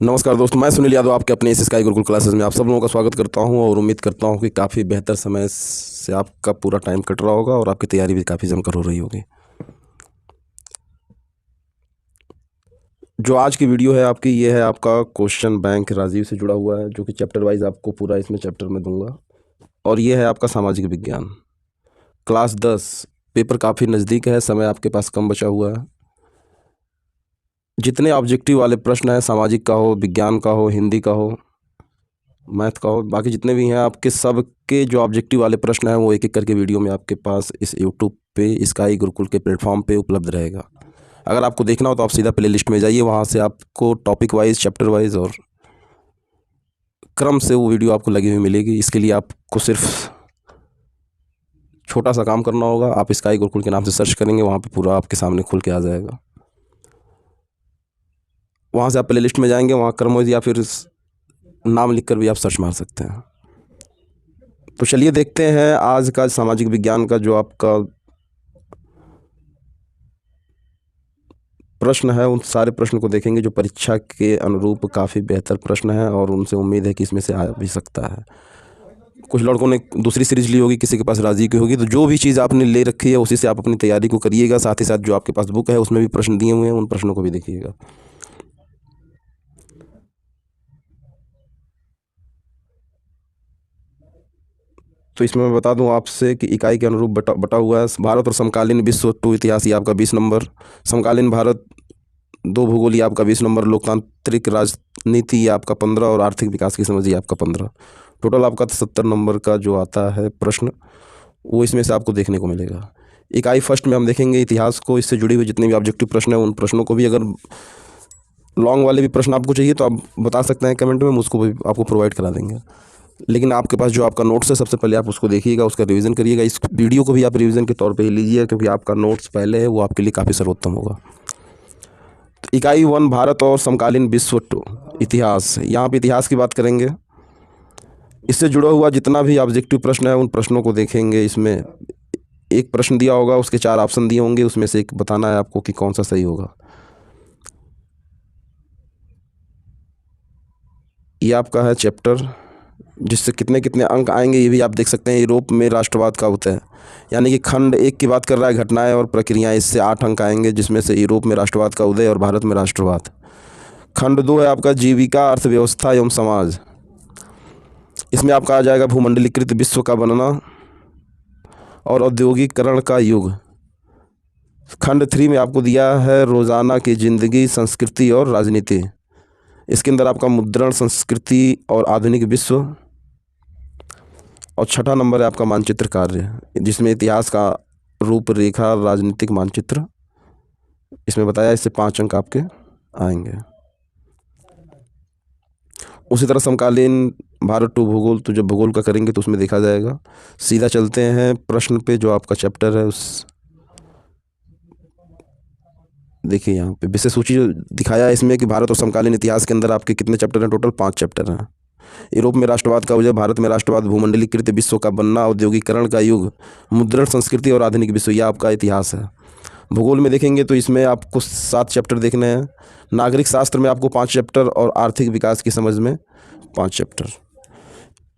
नमस्कार दोस्तों, मैं सुनील यादव आपके अपने इस स्काई गुरुकुल क्लासेस में आप सब लोगों का स्वागत करता हूं और उम्मीद करता हूं कि काफ़ी बेहतर समय से आपका पूरा टाइम कट रहा होगा और आपकी तैयारी भी काफ़ी जमकर हो रही होगी। जो आज की वीडियो है आपकी, ये है आपका क्वेश्चन बैंक राजीव से जुड़ा हुआ है, जो कि चैप्टर वाइज आपको पूरा इसमें चैप्टर में दूंगा। और ये है आपका सामाजिक विज्ञान क्लास 10। पेपर काफ़ी नज़दीक है, समय आपके पास कम बचा हुआ है। जितने ऑब्जेक्टिव वाले प्रश्न हैं, सामाजिक का हो, विज्ञान का हो, हिंदी का हो, मैथ का हो, बाकी जितने भी हैं आपके सब के जो ऑब्जेक्टिव वाले प्रश्न हैं वो एक एक करके वीडियो में आपके पास इस यूट्यूब पे स्काई गुरुकुल के प्लेटफॉर्म पे उपलब्ध रहेगा। अगर आपको देखना हो तो आप सीधा प्ले लिस्ट में जाइए, वहाँ से आपको टॉपिक वाइज, चैप्टर वाइज और क्रम से वो वीडियो आपको लगी हुई मिलेगी। इसके लिए आपको सिर्फ छोटा सा काम करना होगा, आप स्काई गुरुकुल के नाम से सर्च करेंगे, वहाँ पर पूरा आपके सामने खुल के आ जाएगा। वहाँ से आप प्ले लिस्ट में जाएंगे, वहाँ क्रम वाइज या फिर नाम लिख कर भी आप सर्च मार सकते हैं। तो चलिए देखते हैं आज का सामाजिक विज्ञान का जो आपका प्रश्न है, उन सारे प्रश्न को देखेंगे जो परीक्षा के अनुरूप काफ़ी बेहतर प्रश्न है और उनसे उम्मीद है कि इसमें से आ भी सकता है। कुछ लड़कों ने दूसरी सीरीज ली होगी, किसी के पास राजी की होगी, तो जो भी चीज़ आपने ले रखी है उसी से आप अपनी तैयारी को करिएगा। साथ ही साथ जो आपके पास बुक है उसमें भी प्रश्न दिए हुए हैं, उन प्रश्नों को भी देखिएगा। तो इसमें मैं बता दूं आपसे कि इकाई के अनुरूप बटा हुआ है। भारत और समकालीन विश्व 2 इतिहास ये आपका 20 नंबर, समकालीन भारत 2 भूगोल ये आपका 20 नंबर, लोकतांत्रिक राजनीति ये आपका 15 और आर्थिक विकास की समझ ये आपका 15। टोटल आपका 70 नंबर का जो आता है प्रश्न वो इसमें से आपको देखने को मिलेगा। इकाई फर्स्ट में हम देखेंगे इतिहास को, इससे जुड़ी हुई जितने भी ऑब्जेक्टिव प्रश्न हैं उन प्रश्नों को भी, अगर लॉन्ग वाले भी प्रश्न आपको चाहिए तो आप बता सकते हैं कमेंट में, हम उसको भी आपको प्रोवाइड करा देंगे। लेकिन आपके पास जो आपका नोट्स है सबसे पहले आप उसको देखिएगा, उसका रिवीजन करिएगा। इस वीडियो को भी आप रिवीजन के तौर पे ही लीजिए, क्योंकि आपका नोट्स पहले है वो आपके लिए काफ़ी सर्वोत्तम होगा। तो इकाई 1 भारत और समकालीन विश्व 2 इतिहास, यहाँ पे इतिहास की बात करेंगे। इससे जुड़ा हुआ जितना भी ऑब्जेक्टिव प्रश्न है उन प्रश्नों को देखेंगे। इसमें एक प्रश्न दिया होगा, उसके 4 ऑप्शन दिए होंगे, उसमें से एक बताना है आपको कि कौन सा सही होगा। ये आपका है चैप्टर, जिससे कितने कितने अंक आएंगे ये भी आप देख सकते हैं। यूरोप में राष्ट्रवाद का होता है, यानी कि खंड 1 की बात कर रहा है, घटनाएं और प्रक्रियाएं, इससे 8 अंक आएंगे, जिसमें से यूरोप में राष्ट्रवाद का उदय और भारत में राष्ट्रवाद। खंड 2 है आपका जीविका, अर्थव्यवस्था एवं समाज, इसमें आपका आ जाएगा भूमंडलीकृत विश्व का बनना और औद्योगिकरण का युग। खंड 3 में आपको दिया है रोज़ाना की जिंदगी, संस्कृति और राजनीति, इसके अंदर आपका मुद्रण, संस्कृति और आधुनिक विश्व। और छठा नंबर है आपका मानचित्र कार्य, जिसमें इतिहास का रूपरेखा, राजनीतिक मानचित्र इसमें बताया, इससे 5 अंक आपके आएंगे। उसी तरह समकालीन भारत 2 भूगोल, तो जब भूगोल का करेंगे तो उसमें देखा जाएगा। सीधा चलते हैं प्रश्न पे, जो आपका चैप्टर है उस देखिए यहाँ पे विषय सूची दिखाया है इसमें कि भारत और समकालीन इतिहास के अंदर आपके कितने चैप्टर हैं, टोटल 5 चैप्टर हैं। यूरोप में राष्ट्रवाद का उदय, भारत में राष्ट्रवाद, भूमंडलीकृत विश्व का बनना, औद्योगिकरण का युग, मुद्रण, संस्कृति और आधुनिक विश्व, यह आपका इतिहास है। भूगोल में देखेंगे तो इसमें आपको 7 चैप्टर देखने हैं। नागरिक शास्त्र में आपको 5 चैप्टर और आर्थिक विकास की समझ में 5 चैप्टर।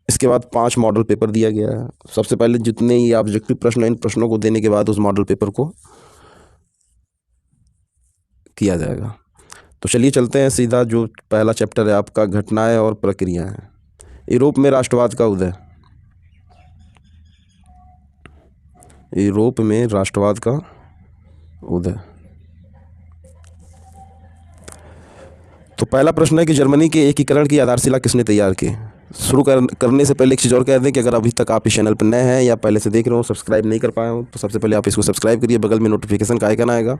इसके बाद 5 मॉडल पेपर दिया गया है। सबसे पहले जितने ये ऑब्जेक्टिव प्रश्न हैं, इन प्रश्नों को देने के बाद उस मॉडल पेपर को किया जाएगा। तो चलिए चलते हैं सीधा, जो पहला चैप्टर है आपका घटनाएं और प्रक्रियाएं। यूरोप में राष्ट्रवाद का उदय, यूरोप में राष्ट्रवाद का उदय। तो पहला प्रश्न है कि जर्मनी के एकीकरण की आधारशिला किसने तैयार की। शुरू करने से पहले एक चीज़ और कह दें कि अगर अभी तक आप इस चैनल पर नए हैं या पहले से देख रहे हो, सब्सक्राइब नहीं कर पाए हो, तो सबसे पहले आप इसको सब्सक्राइब करिए। बगल में नोटिफिकेशन का आइकन आएगा,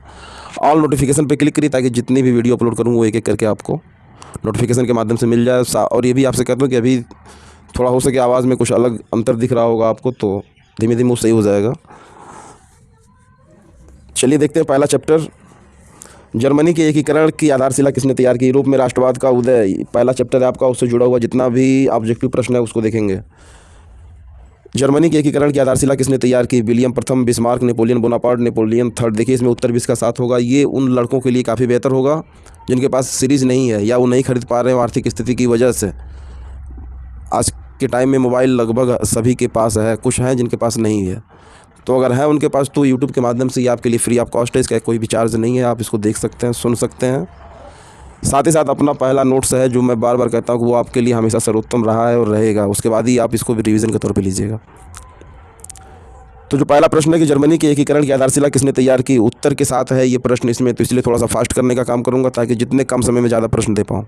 ऑल नोटिफिकेशन पे क्लिक करिए, ताकि जितनी भी वीडियो अपलोड करूँ वो एक एक करके आपको नोटिफिकेशन के माध्यम से मिल जाए। और ये भी आपसे कहता हूँ कि अभी थोड़ा हो सके आवाज़ में कुछ अलग अंतर दिख रहा होगा आपको, तो धीमे धीमे वो सही हो जाएगा। चलिए देखते हैं पहला चैप्टर, जर्मनी के एकीकरण की आधारशिला किसने तैयार की। यूरोप में राष्ट्रवाद का उदय पहला चैप्टर है आपका, उससे जुड़ा हुआ जितना भी ऑब्जेक्टिव प्रश्न है उसको देखेंगे। जर्मनी के एकीकरण की आधारशिला किसने तैयार की? विलियम प्रथम, Bismarck, Napoleon Bonaparte, Napoleon third. देखिए इसमें उत्तर भी इसका साथ होगा। ये उन लड़कों के लिए काफ़ी बेहतर होगा जिनके पास सीरीज़ नहीं है या वो नहीं खरीद पा रहे हो आर्थिक स्थिति की वजह से। आज के टाइम में मोबाइल लगभग सभी के पास है, कुछ हैं जिनके पास नहीं है। तो अगर है उनके पास तो यूट्यूब के माध्यम से ये आपके लिए फ्री ऑफ कॉस्ट है, इसका कोई भी चार्ज नहीं है, आप इसको देख सकते हैं, सुन सकते हैं। साथ ही साथ अपना पहला नोट्स है जो मैं बार बार कहता हूँ कि वो आपके लिए हमेशा सर्वोत्तम रहा है और रहेगा, उसके बाद ही आप इसको भी रिवीजन के तौर पे लीजिएगा। तो जो पहला प्रश्न है कि जर्मनी के एकीकरण की आधारशिला किसने तैयार की, उत्तर के साथ है ये प्रश्न इसमें, तो इसलिए थोड़ा सा फास्ट करने का काम करूँगा ताकि जितने कम समय में ज़्यादा प्रश्न दे पाऊँ।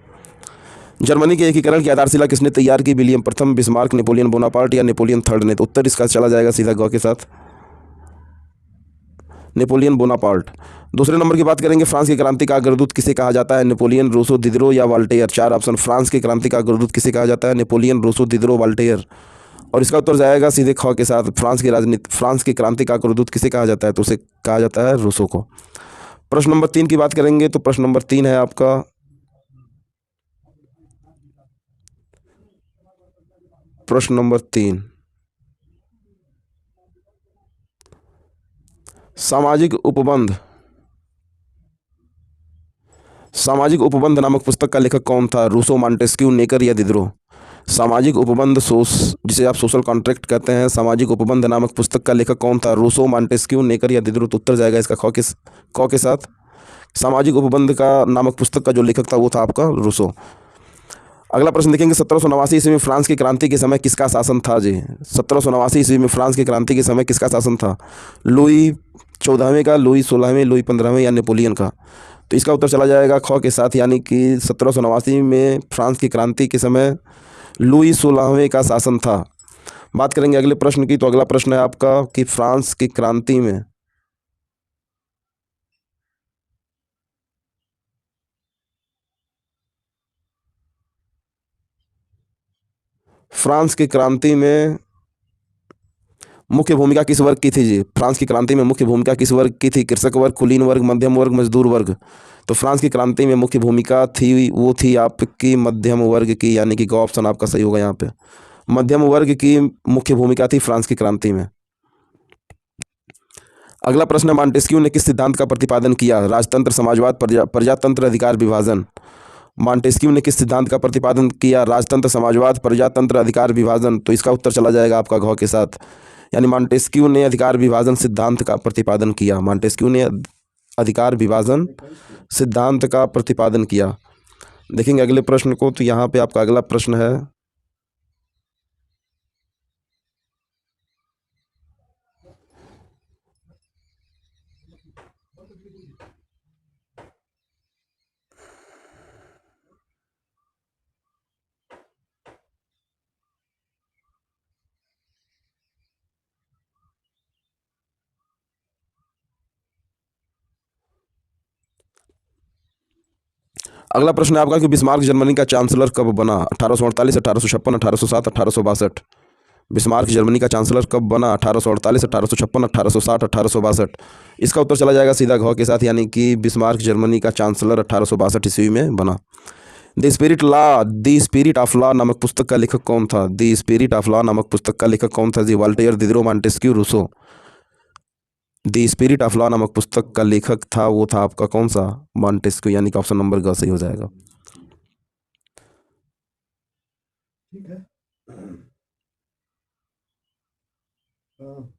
जर्मनी के एकीकरण की आधारशिला किसने तैयार की? विलियम प्रथम, बिस्मार्क, नेपोलियन बोनापार्ट या नेपोलियन थर्ड ने? तो उत्तर इसका चला जाएगा सीधा ग के साथ, नेपोलियन बोनापार्ट। दूसरे नंबर की बात करेंगे, फ्रांस की क्रांति का अग्रदूत किसे कहा जाता है? नेपोलियन, रूसो, दिदरो या वाल्टेयर। चार ऑप्शन। फ्रांस की क्रांति का अग्रदूत किसे कहा जाता है? Napoleon, Rousseau, Diderot, Voltaire. और इसका उत्तर जाएगा सीधे ख के साथ, फ्रांस की क्रांति का अग्रदूत किसे कहा जाता है? तो उसे कहा जाता है रूसो को। प्रश्न नंबर 3 की बात करेंगे तो प्रश्न नंबर 3 है आपका, प्रश्न नंबर 3, सामाजिक उपबंध, सामाजिक उपबंध नामक पुस्तक का लेखक कौन था? रूसो, मॉन्टेस्क्यू, नेकर या दिदरो। सामाजिक उपबंध, जिसे आप सोशल कॉन्ट्रैक्ट कहते हैं, सामाजिक उपबंध नामक पुस्तक का लेखक कौन था? रूसो, मॉन्टेस्क्यू, नेकर या दिदरो। तो उत्तर जाएगा इसका क के साथ, सामाजिक उपबंध का नामक पुस्तक का जो लेखक था वो था आपका रूसो। अगला प्रश्न देखेंगे, 1789 ईस्वी में फ्रांस की क्रांति के समय किसका शासन था? जी, 1789 ईस्वी में फ्रांस की क्रांति के समय किसका शासन था? लुई 14वें का, लुई 16वें, लुई 15वें या नेपोलियन का। तो इसका उत्तर चला जाएगा ख के साथ, यानी कि 1789 में फ्रांस की क्रांति के समय लुई 16वें का शासन था। बात करेंगे अगले प्रश्न की, तो अगला प्रश्न है आपका कि फ्रांस की क्रांति में फ्रांस की क्रांति में मुख्य भूमिका किस वर्ग की थी? जी, फ्रांस की क्रांति में मुख्य भूमिका किस वर्ग की थी? कृषक वर्ग, कुलीन वर्ग, मध्यम वर्ग, मजदूर वर्ग। तो फ्रांस की क्रांति में मुख्य भूमिका थी वो थी आपकी मध्यम वर्ग की, यानी कि ग ऑप्शन आपका सही होगा यहाँ पे। मध्यम वर्ग की मुख्य भूमिका थी फ्रांस की क्रांति में। अगला प्रश्न है, मॉन्टेस्क्यू ने किस सिद्धांत का प्रतिपादन किया? राजतंत्र, समाजवाद, प्रजातंत्र, अधिकार विभाजन। मॉन्टेस्क्यू ने किस सिद्धांत का प्रतिपादन किया? राजतंत्र, समाजवाद, प्रजातंत्र, अधिकार विभाजन। तो इसका उत्तर चला जाएगा आपका घ के साथ, यानी मॉन्टेस्क्यू ने अधिकार विभाजन सिद्धांत का प्रतिपादन किया। मॉन्टेस्क्यू ने अधिकार विभाजन सिद्धांत का प्रतिपादन किया। देखेंगे अगले प्रश्न को, तो यहाँ पे आपका अगला प्रश्न है, अगला प्रश्न है आपका कि बिस्मार्क जर्मनी का चांसलर कब बना? 1848, 1856, 1860, 1862। बिस्मार्क जर्मनी का चांसलर कब बना? 1848, 1856, 1860, 1862। इसका उत्तर चला जाएगा सीधा घ के साथ, यानी कि बिस्मार्क जर्मनी का चांसलर 1862 ईस्वी में बना। द स्पिरिट ऑफ लॉ नामक पुस्तक का लेखक कौन था? द स्पिरिट ऑफ लॉ नामक पुस्तक का लेखक कौन था? जी, Voltaire, Diderot, Montesquieu, Rousseau. The spirit of law नामक पुस्तक का लेखक था वो था आपका कौन सा? मॉन्टेस्क्यू, यानी कि ऑप्शन नंबर ग सही हो जाएगा। ठीक है। हाँ।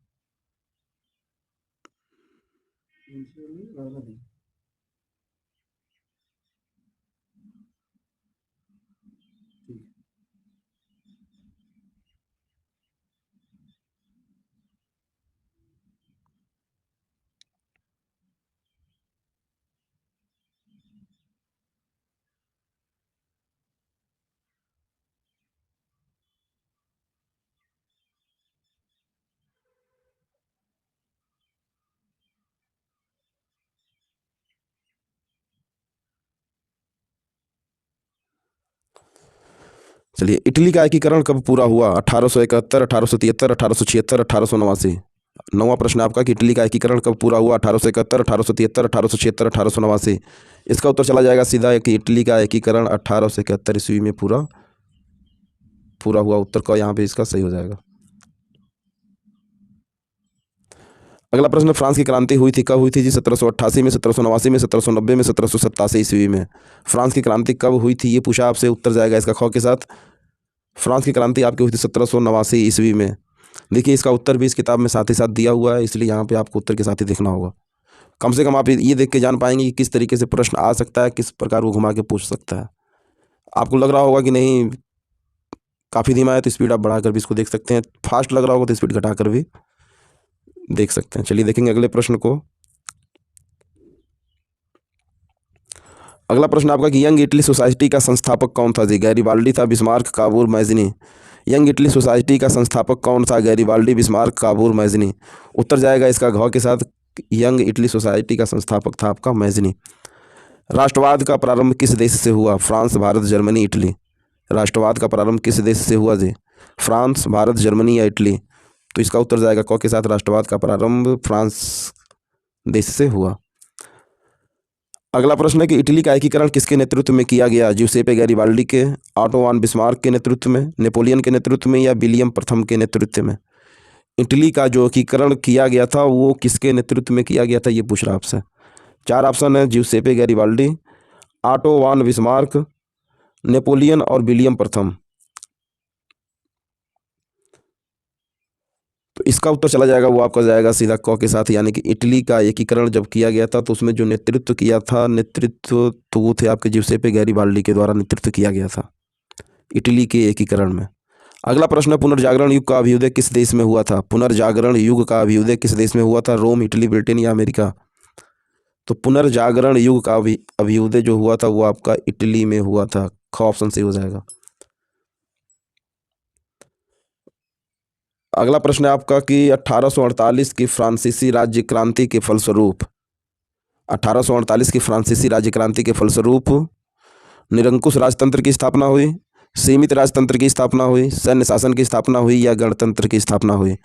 चलिए, इटली का एकीकरण कब पूरा हुआ? 1871, 1873, 1876, 1889। नौवां प्रश्न आपका कि इटली का एकीकरण कब पूरा हुआ? 1871, 1873, 1876, 1889। इसका उत्तर चला जाएगा सीधा कि इटली का एकीकरण 1871 ईस्वी में पूरा हुआ। उत्तर का यहाँ पे इसका सही हो जाएगा। अगला प्रश्न, फ्रांस की क्रांति हुई थी कब हुई थी जी? 1788 में, 1789 में, 1790 में, 1787 ईस्वी में। फ्रांस की क्रांति कब हुई थी ये पूछा आपसे, उत्तर जाएगा इसका ख के साथ। फ्रांस की क्रांति आपकी हुई थी 1789 ईस्वी में। देखिए इसका उत्तर भी इस किताब में साथ ही साथ दिया हुआ है, इसलिए यहाँ पे आपको उत्तर के साथ ही देखना होगा। कम से कम आप ये देख के जान पाएंगे कि किस तरीके से प्रश्न आ सकता है, किस प्रकार वो घुमा के पूछ सकता है। आपको लग रहा होगा कि नहीं काफ़ी धीमा है, तो स्पीड आप बढ़ाकर भी इसको देख सकते हैं। फास्ट लग रहा होगा तो स्पीड घटाकर भी देख सकते हैं। चलिए देखेंगे अगले प्रश्न को। अगला प्रश्न आपका कि यंग इटली सोसाइटी का संस्थापक कौन था जी? गैरिबाल्डी था, Bismarck, Cavour, Mazzini. Young Italy Society का संस्थापक कौन था? Garibaldi, Bismarck, Cavour, मैज़नी। उत्तर जाएगा इसका घ के साथ। यंग इटली सोसाइटी का संस्थापक था आपका मैज़नी। राष्ट्रवाद का प्रारंभ किस देश से हुआ? France, Bharat, Germany, Italy. राष्ट्रवाद का प्रारंभ किस देश से हुआ जी? फ्रांस, भारत, जर्मनी या इटली। तो इसका उत्तर जाएगा क के साथ। राष्ट्रवाद का प्रारंभ फ्रांस देश से हुआ। अगला प्रश्न है कि इटली का एकीकरण किसके नेतृत्व में किया गया? ज्यूसेppe गैरिबाल्डी के, ऑटो वॉन बिस्मार्क के नेतृत्व में, नेपोलियन के नेतृत्व में या विलियम प्रथम के नेतृत्व में? इटली का जो एकीकरण किया गया था वो किसके नेतृत्व में किया गया था ये पूछ रहा आपसे। चार ऑप्शन है, Giuseppe Garibaldi, Otto von Bismarck, Napoleon और विलियम प्रथम। तो इसका उत्तर चला जाएगा वो आपका जाएगा सीधा क के साथ, यानी कि इटली का एकीकरण जब किया गया था तो उसमें जो नेतृत्व किया था, नेतृत्व तो वो थे आपके ज्यूसेppe गैरिबाल्डी के द्वारा नेतृत्व किया गया था इटली के एकीकरण में। अगला प्रश्न है, पुनर्जागरण युग का अभ्युदय किस देश में हुआ था? पुनर्जागरण युग का अभ्युदय किस देश में हुआ था? रोम, इटली, ब्रिटेन या अमेरिका? तो पुनर्जागरण युग का अभ्युदय जो हुआ था वो आपका इटली में हुआ था। ख ऑप्शन सही हो जाएगा। अगला प्रश्न है आपका कि 1848 की फ्रांसीसी राज्य क्रांति के फलस्वरूप 1848 की फ्रांसीसी राज्य क्रांति के फलस्वरूप निरंकुश राजतंत्र की स्थापना हुई, सीमित राजतंत्र की स्थापना हुई, सैन्य शासन की स्थापना हुई या गणतंत्र की स्थापना हुई?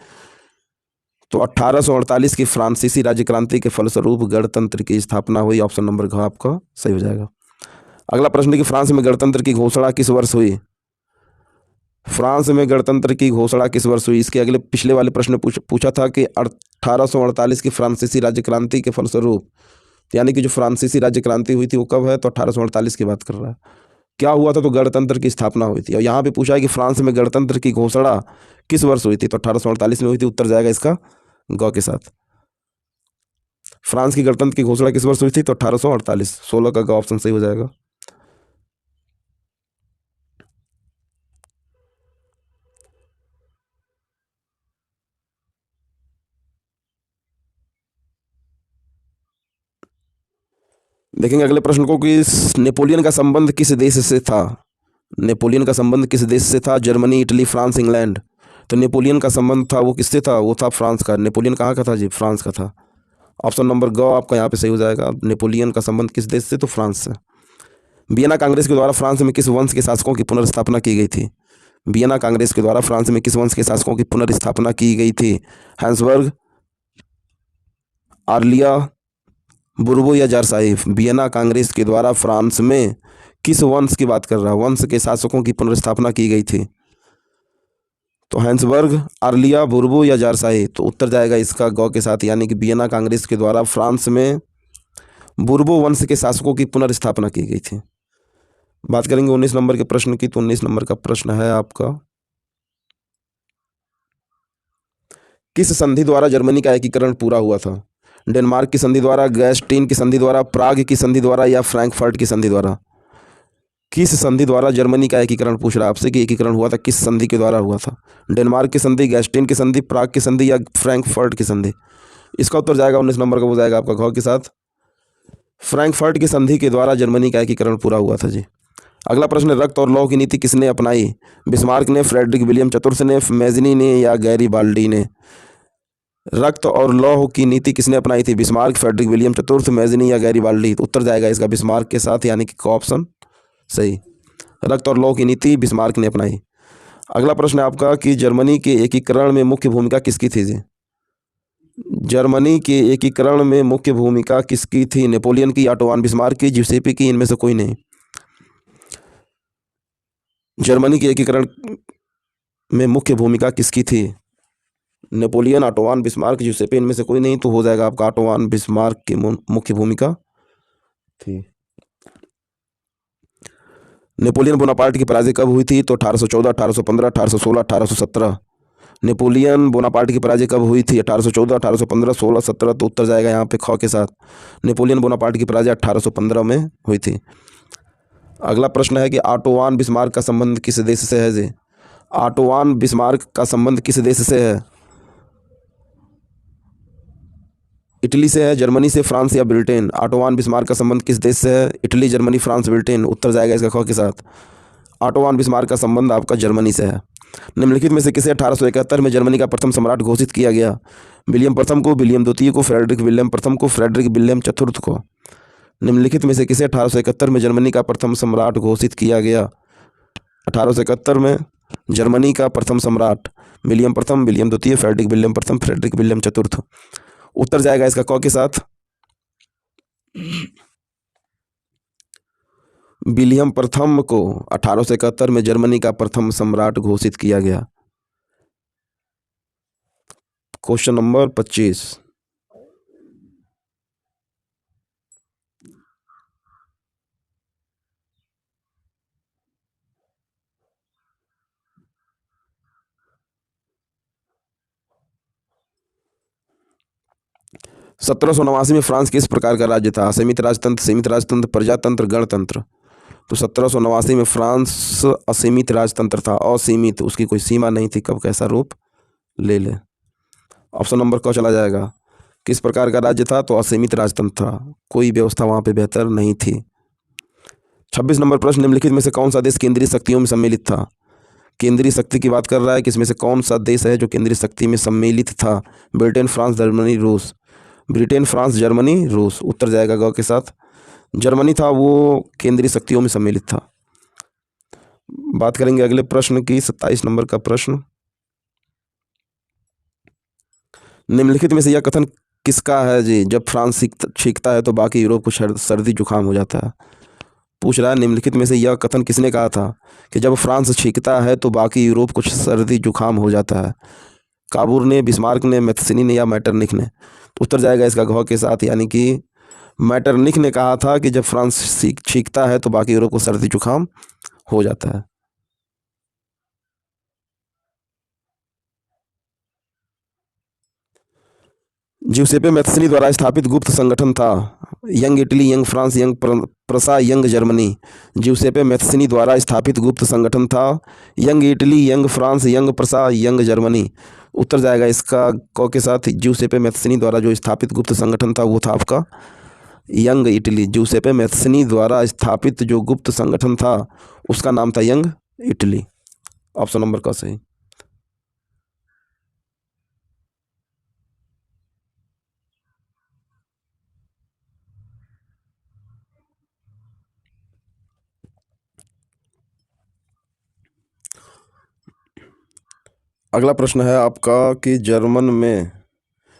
तो 1848 की फ्रांसीसी राज्य क्रांति के फलस्वरूप गणतंत्र की स्थापना हुई। ऑप्शन नंबर घ आपका सही हो जाएगा। अगला प्रश्न है कि फ्रांस में गणतंत्र की घोषणा किस वर्ष हुई? फ्रांस में गणतंत्र की घोषणा किस वर्ष हुई? इसके अगले पिछले वाले प्रश्न पूछा था कि 1848 की फ्रांसीसी राज्य क्रांति के फलस्वरूप, यानी कि जो फ्रांसीसी राज्य क्रांति हुई थी वो कब है? तो 1848 की बात कर रहा है। क्या हुआ था? तो गणतंत्र की स्थापना हुई थी। और यहाँ पे पूछा है कि फ्रांस में गणतंत्र की घोषणा किस वर्ष हुई थी? तो 1848 में हुई थी। उत्तर जाएगा इसका ग के साथ। फ्रांस की गणतंत्र की घोषणा किस वर्ष हुई थी? तो 1848। 16 का ग ऑप्शन सही हो जाएगा। देखेंगे अगले प्रश्न को कि नेपोलियन का संबंध किस देश से था? नेपोलियन का संबंध किस देश से था? Germany, Italy, France, England. तो नेपोलियन का संबंध था वो किससे था? वो था फ्रांस का। नेपोलियन कहाँ का था जी? फ्रांस का था। ऑप्शन नंबर ग आपका यहाँ पे सही हो जाएगा। नेपोलियन का संबंध किस देश से? तो फ्रांस से। वियना कांग्रेस के द्वारा फ्रांस में किस वंश के शासकों की पुनर्स्थापना की गई थी? वियना कांग्रेस के द्वारा फ्रांस में किस वंश के शासकों की पुनर्स्थापना की गई थी? हैंसबर्ग, आर्लिया, बुर्बो या जारशाही? वियना कांग्रेस के द्वारा फ्रांस में किस वंश की बात कर रहा है? वंश के शासकों की पुनर्स्थापना की गई थी। तो हैंसबर्ग, आर्लिया, बुर्बो या जारशाही? तो उत्तर जाएगा इसका ग के साथ, यानी कि वियना कांग्रेस के द्वारा फ्रांस में बुर्बो वंश के शासकों की पुनर्स्थापना की गई थी। बात करेंगे 19 नंबर के प्रश्न की। तो 19 नंबर का प्रश्न है आपका, किस संधि द्वारा जर्मनी का एकीकरण पूरा हुआ था? डेनमार्क की संधि द्वारा, गैस्टीन की संधि द्वारा, प्राग की संधि द्वारा या फ्रैंकफर्ट की संधि द्वारा? किस संधि द्वारा जर्मनी का एकीकरण पूछ रहा है आपसे कि एकीकरण हुआ था किस संधि के द्वारा हुआ था? डेनमार्क की संधि, गैस्टीन की संधि, प्राग की संधि या फ्रैंकफर्ट की संधि? इसका उत्तर जाएगा 19 नंबर का, वो जाएगा आपका घ के साथ। फ्रैंकफर्ट की संधि के द्वारा जर्मनी का एकीकरण पूरा हुआ था जी। अगला प्रश्न, रक्त और लौह की नीति किसने अपनाई? बिस्मार्क ने, फ्रेडरिक विलियम चतुर्थ ने, मैज़नी ने या गैरिबाल्डी ने? रक्त और लौह की नीति किसने अपनाई थी? बिस्मार्क, फ्रेडरिक विलियम चतुर्थ, मैज़नी या गैरिबाल्डी? उत्तर जाएगा इसका बिस्मार्क के साथ, यानी कि ऑप्शन सही। रक्त और लौह की नीति बिस्मार्क ने अपनाई। अगला प्रश्न है आपका कि जर्मनी के एकीकरण में मुख्य भूमिका किसकी थी जी? जर्मनी के एकीकरण में मुख्य भूमिका किसकी थी? नेपोलियन की, ऑटो वॉन बिस्मार्क की, ज्यूसेppe की? इनमें से कोई नहीं। जर्मनी के एकीकरण में मुख्य भूमिका किसकी थी? नेपोलियन, ऑटोवान, बिस्मार्क, ज्यूसेppe, इनमें से कोई नहीं, तो हो जाएगा आपका ऑटोवान बिस्मार्क की मुख्य भूमिका थी। नेपोलियन बोनापार्ट की पराजय कब हुई थी? तो 1814, 1815, 1816, 1817। नेपोलियन बोनापार्ट की पराजय कब हुई थी? 1814, 1815, 16, 17। तो उत्तर जाएगा यहाँ पे ख के साथ। नेपोलियन बोनापार्ट की पराजय 1815 में हुई थी। अगला प्रश्न है कि ऑटोवान बिस्मार्क का संबंध किस देश से है जी? ऑटोवान बिस्मार्क का संबंध किस देश से है? इटली से है, जर्मनी से, फ्रांस या ब्रिटेन? ऑटोवान बिस्मार्क का संबंध किस देश से है? Italy, Germany, France, Britain. उत्तर जाएगा इसका ख के साथ। ऑटोवान बिस्मार्क का संबंध आपका जर्मनी से है। निम्नलिखित में से किसे 1871 में जर्मनी का प्रथम सम्राट घोषित किया गया? विलियम प्रथम को, विलियम द्वितीय को, फ्रेडरिक विलियम प्रथम को, फ्रेडरिक विलियम चतुर्थ को? निम्नलिखित में से किसे 1871 में जर्मनी का प्रथम सम्राट घोषित किया गया? 1871 में जर्मनी का प्रथम सम्राट विलियम प्रथम, विलियम द्वितीय, फ्रेडरिक विलियम प्रथम, फ्रेडरिक विलियम चतुर्थ। उत्तर जाएगा इसका क के साथ। विलियम प्रथम को 1871 में जर्मनी का प्रथम सम्राट घोषित किया गया। Question number 25। सत्रह सौ नवासी में फ्रांस किस प्रकार का राज्य था? संयुक्त राजतंत्र, सीमित राजतंत्र, प्रजातंत्र, गणतंत्र? तो 1789 में फ्रांस असीमित राजतंत्र था। असीमित, उसकी कोई सीमा नहीं थी कब कैसा रूप ले ले। ऑप्शन नंबर क चला जाएगा। किस प्रकार का राज्य था? तो असीमित राजतंत्र था, कोई व्यवस्था वहां पे बेहतर नहीं थी। 26 नंबर प्रश्न, निम्नलिखित में से कौन सा देश केंद्रीय शक्तियों में सम्मिलित था? केंद्रीय शक्ति की बात कर रहा है, किसमें से कौन सा देश है जो केंद्रीय शक्ति में सम्मिलित था? ब्रिटेन, फ्रांस, जर्मनी, रूस? ब्रिटेन, फ्रांस, जर्मनी, रूस। उत्तर जाएगा ग के साथ। जर्मनी था वो केंद्रीय शक्तियों में सम्मिलित था। बात करेंगे अगले प्रश्न की, 27 नंबर का प्रश्न। निम्नलिखित में से यह कथन किसका है जी? जब फ्रांस छींकता है तो बाकी यूरोप को सर्दी जुकाम हो जाता है। पूछ रहा है निम्नलिखित में से यह कथन किसने कहा था कि जब फ्रांस छींकता है तो बाकी यूरोप को सर्दी जुकाम हो जाता है? काबूर ने, बिस्मार्क ने, मैथ्सिनी ने या मैटरनिख ने? उत्तर जाएगा इसका घ के साथ, यानी कि मैटरनिख ने कहा था कि जब फ्रांस छींकता है तो बाकी यूरोप को सर्दी जुकाम हो जाता है। ज्यूसेppe मैथ्सिनी द्वारा स्थापित गुप्त संगठन था? Young Italy, Young France, Young Prussia, Young Germany? Giuseppe Mazzini द्वारा स्थापित गुप्त संगठन था Young Italy, Young France, Young Prussia, Young Germany? उत्तर जाएगा इसका क के साथ। ज्यूसेppe मैथ्सिनी द्वारा जो स्थापित गुप्त संगठन था वो था आपका यंग इटली। ज्यूसेppe मैथ्सिनी द्वारा स्थापित जो गुप्त संगठन था उसका नाम था यंग इटली। ऑप्शन नंबर का सही। अगला प्रश्न है आपका कि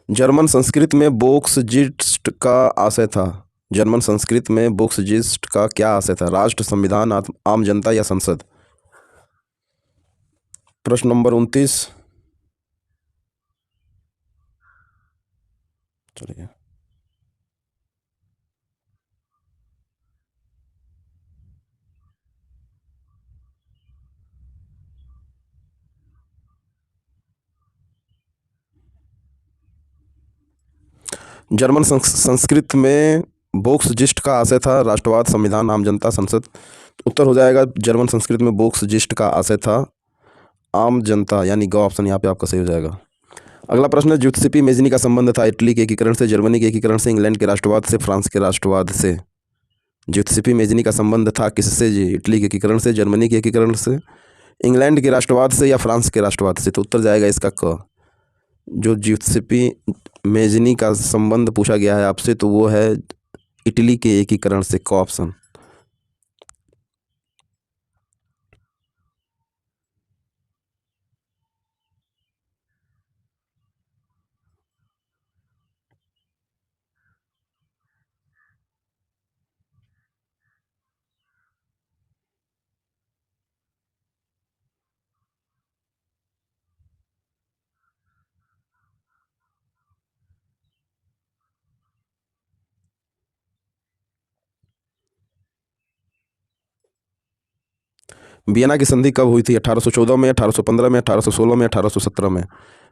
जर्मन संस्कृत में वोक्सजिस्ट का आशय था। जर्मन संस्कृत में वोक्सजिस्ट का क्या आशय था? राष्ट्र, संविधान, आम जनता या संसद? प्रश्न नंबर 29। चलिए, जर्मन संस्कृत में वोक्सजिस्ट का आशय था राष्ट्रवाद, संविधान, आम जनता, संसद? उत्तर हो जाएगा जर्मन संस्कृत में वोक्सजिस्ट का आशय था आम जनता, यानी ग ऑप्शन यहाँ पे आपका सही हो जाएगा। अगला प्रश्न है, ज्यूसेप्पे मेज़नी का संबंध था इटली के एकीकरण से, जर्मनी के एकीकरण से, इंग्लैंड के राष्ट्रवाद से, फ्रांस के राष्ट्रवाद से? ज्यूसेप्पे मेज़नी का संबंध था किससे जी? इटली के एकीकरण से, जर्मनी के एकीकरण से, इंग्लैंड के राष्ट्रवाद से या फ्रांस के राष्ट्रवाद से? तो उत्तर जाएगा इसका क। जो ज्यूसेप्पे मेज़नी का संबंध पूछा गया है आपसे तो वो है इटली के एकीकरण से, क ऑप्शन। वियना की संधि कब हुई थी? 1814 में, 1815 में, 1816 में, 1817 में।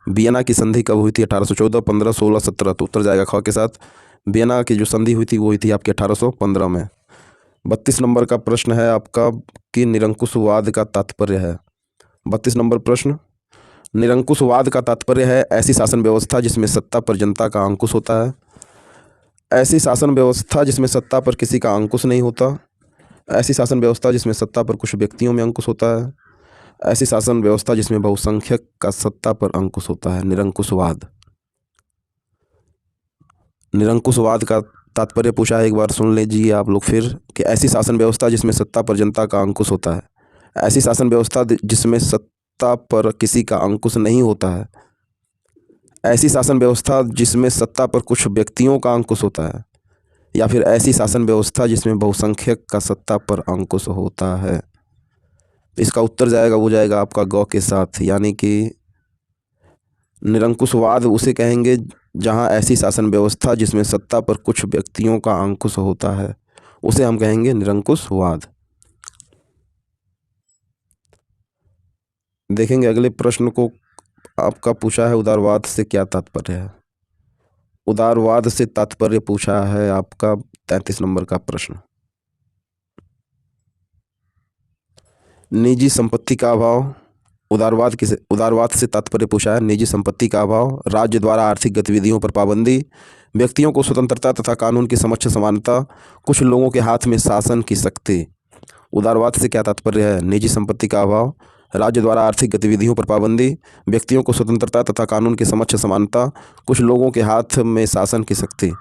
वियना की संधि कब हुई थी? 1814, 15, 16, 17। तो उत्तर जाएगा ख के साथ। वियना की जो संधि हुई थी वो हुई थी आपकी 1815 में। 32 नंबर का प्रश्न है आपका कि निरंकुशवाद का तात्पर्य है। 32 नंबर प्रश्न, निरंकुशवाद का तात्पर्य है ऐसी शासन व्यवस्था जिसमें सत्ता पर जनता का अंकुश होता है, ऐसी शासन व्यवस्था जिसमें सत्ता पर किसी का अंकुश नहीं होता, ऐसी शासन व्यवस्था जिसमें सत्ता पर कुछ व्यक्तियों में अंकुश होता है, ऐसी शासन व्यवस्था जिसमें बहुसंख्यक का सत्ता पर अंकुश होता है। निरंकुशवाद। निरंकुशवाद का तात्पर्य पूछा है, एक बार सुन लीजिए आप लोग फिर, कि ऐसी शासन व्यवस्था जिसमें सत्ता पर जनता का अंकुश होता है, ऐसी शासन व्यवस्था जिसमें सत्ता पर किसी का अंकुश नहीं होता है, ऐसी शासन व्यवस्था जिसमें सत्ता पर कुछ व्यक्तियों का अंकुश होता है, या फिर ऐसी शासन व्यवस्था जिसमें बहुसंख्यक का सत्ता पर अंकुश होता है। इसका उत्तर जाएगा वो जाएगा आपका ग के साथ, यानी कि निरंकुशवाद उसे कहेंगे जहां ऐसी शासन व्यवस्था जिसमें सत्ता पर कुछ व्यक्तियों का अंकुश होता है, उसे हम कहेंगे निरंकुशवाद। देखेंगे अगले प्रश्न को, आपका पूछा है उदारवाद से क्या तात्पर्य है। उदारवाद से तात्पर्य पूछा है आपका 33 नंबर का प्रश्न। निजी संपत्ति का अभाव। उदारवाद से तात्पर्य पूछा है निजी संपत्ति का अभाव, राज्य द्वारा आर्थिक गतिविधियों पर पाबंदी, व्यक्तियों को स्वतंत्रता तथा कानून की समक्ष समानता, कुछ लोगों के हाथ में शासन की शक्ति। उदारवाद से क्या तात्पर्य है? निजी संपत्ति का अभाव, राज्य द्वारा आर्थिक गतिविधियों पर पाबंदी, व्यक्तियों को स्वतंत्रता तथा कानून की समक्ष समानता, कुछ लोगों के हाथ में शासन की शक्ति।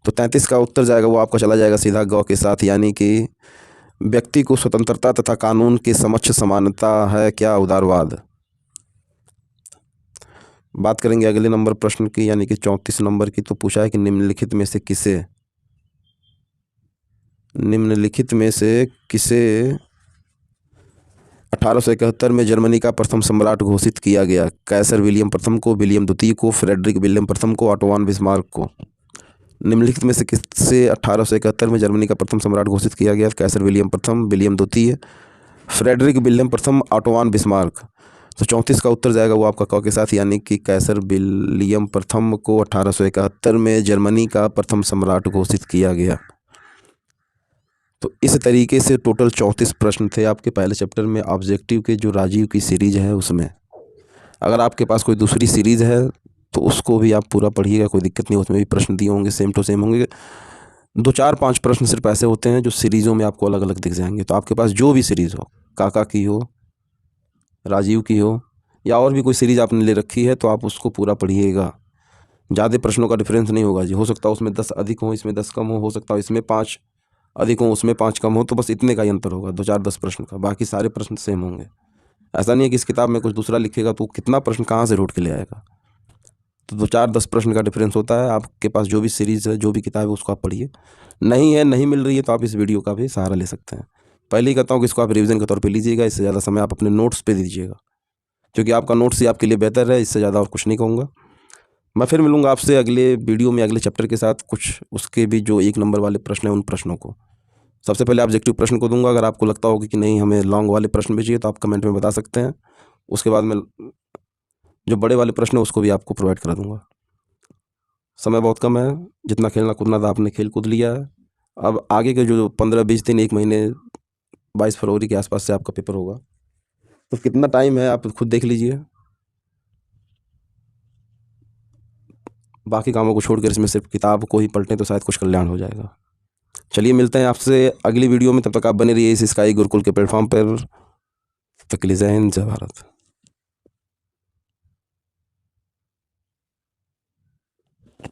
तो 33 का उत्तर जाएगा वो आपका चला जाएगा सीधा ग के साथ, यानी कि व्यक्ति को स्वतंत्रता तथा कानून के समक्ष समानता है क्या उदारवाद। बात करेंगे अगले नंबर प्रश्न की, यानी कि 34 नंबर की। तो पूछा है कि निम्नलिखित में से किसे 1871 में जर्मनी का प्रथम सम्राट घोषित किया गया? कैसर विलियम प्रथम को, विलियम द्वितीय को, फ्रेडरिक विलियम प्रथम को, ऑटो वन बिस्मार्क को। निम्नलिखित में से किससे 1871 में जर्मनी का प्रथम सम्राट घोषित किया गया? कैसर विलियम प्रथम, विलियम द्वितीय, फ्रेडरिक विलियम प्रथम, ऑटो वन बिस्मार्क। तो 34 का उत्तर जाएगा वो आपका क के साथ, यानी कि कैसर विलियम प्रथम को 1871 में जर्मनी का प्रथम सम्राट घोषित किया गया। तो इस तरीके से टोटल 34 प्रश्न थे आपके पहले चैप्टर में ऑब्जेक्टिव के, जो राजीव की सीरीज है उसमें। अगर आपके पास कोई दूसरी सीरीज़ है तो उसको भी आप पूरा पढ़िएगा, कोई दिक्कत नहीं, उसमें भी प्रश्न दिए होंगे, सेम टू सेम होंगे। 2, 4, 5 प्रश्न सिर्फ ऐसे होते हैं जो सीरीज़ों में आपको अलग अलग दिख जाएंगे। तो आपके पास जो भी सीरीज़ हो, काका की हो, राजीव की हो, या और भी कोई सीरीज़ आपने ले रखी है, तो आप उसको पूरा पढ़िएगा। ज़्यादा प्रश्नों का डिफरेंस नहीं होगा जी, हो सकता है उसमें 10 अधिक हो, इसमें 10 कम हो सकता है इसमें 5 अधिक हो, उसमें 5 कम हो, तो बस इतने का ही अंतर होगा, 2, 4, 10 प्रश्न का। बाकी सारे प्रश्न सेम होंगे। ऐसा नहीं है कि इस किताब में कुछ दूसरा लिखेगा तो कितना प्रश्न कहाँ से ढूंढ के ले आएगा। तो 2, 4, 10 प्रश्न का डिफरेंस होता है। आपके पास जो भी सीरीज़ है, जो भी किताब है, उसको आप पढ़िए। नहीं मिल रही है तो आप इस वीडियो का भी सहारा ले सकते हैं। पहले ही कहता हूँ कि इसको आप रिवीजन के तौर पे लीजिएगा, इससे ज़्यादा समय आप अपने नोट्स पे दीजिएगा, क्योंकि आपका नोट्स ही आपके लिए बेहतर है। इससे ज़्यादा और कुछ नहीं कहूँगा। मैं फिर मिलूँगा आपसे अगले वीडियो में अगले चैप्टर के साथ, कुछ उसके भी जो 1 नंबर वाले प्रश्न हैं उन प्रश्नों को। सबसे पहले ऑब्जेक्टिव प्रश्न को दूंगा। अगर आपको लगता होगा कि नहीं हमें लॉन्ग वाले प्रश्न भी चाहिए तो आप कमेंट में बता सकते हैं। उसके बाद मैं जो बड़े वाले प्रश्न है उसको भी आपको प्रोवाइड करा दूंगा। समय बहुत कम है, जितना खेलना कूदना था आपने खेल कूद लिया है। अब आगे के जो 15-20 दिन, 1 महीने, 22 फरवरी के आसपास से आपका पेपर होगा, तो कितना टाइम है आप खुद देख लीजिए। बाकी कामों को छोड़कर इसमें सिर्फ किताब को ही पलटें तो शायद कुछ कल्याण हो जाएगा। चलिए मिलते हैं आपसे अगली वीडियो में, तब तक आप बने रहिए इस स्काई गुरुकुल के प्लेटफॉर्म पर। तब तक के लिए जय हिंद, जय भारत।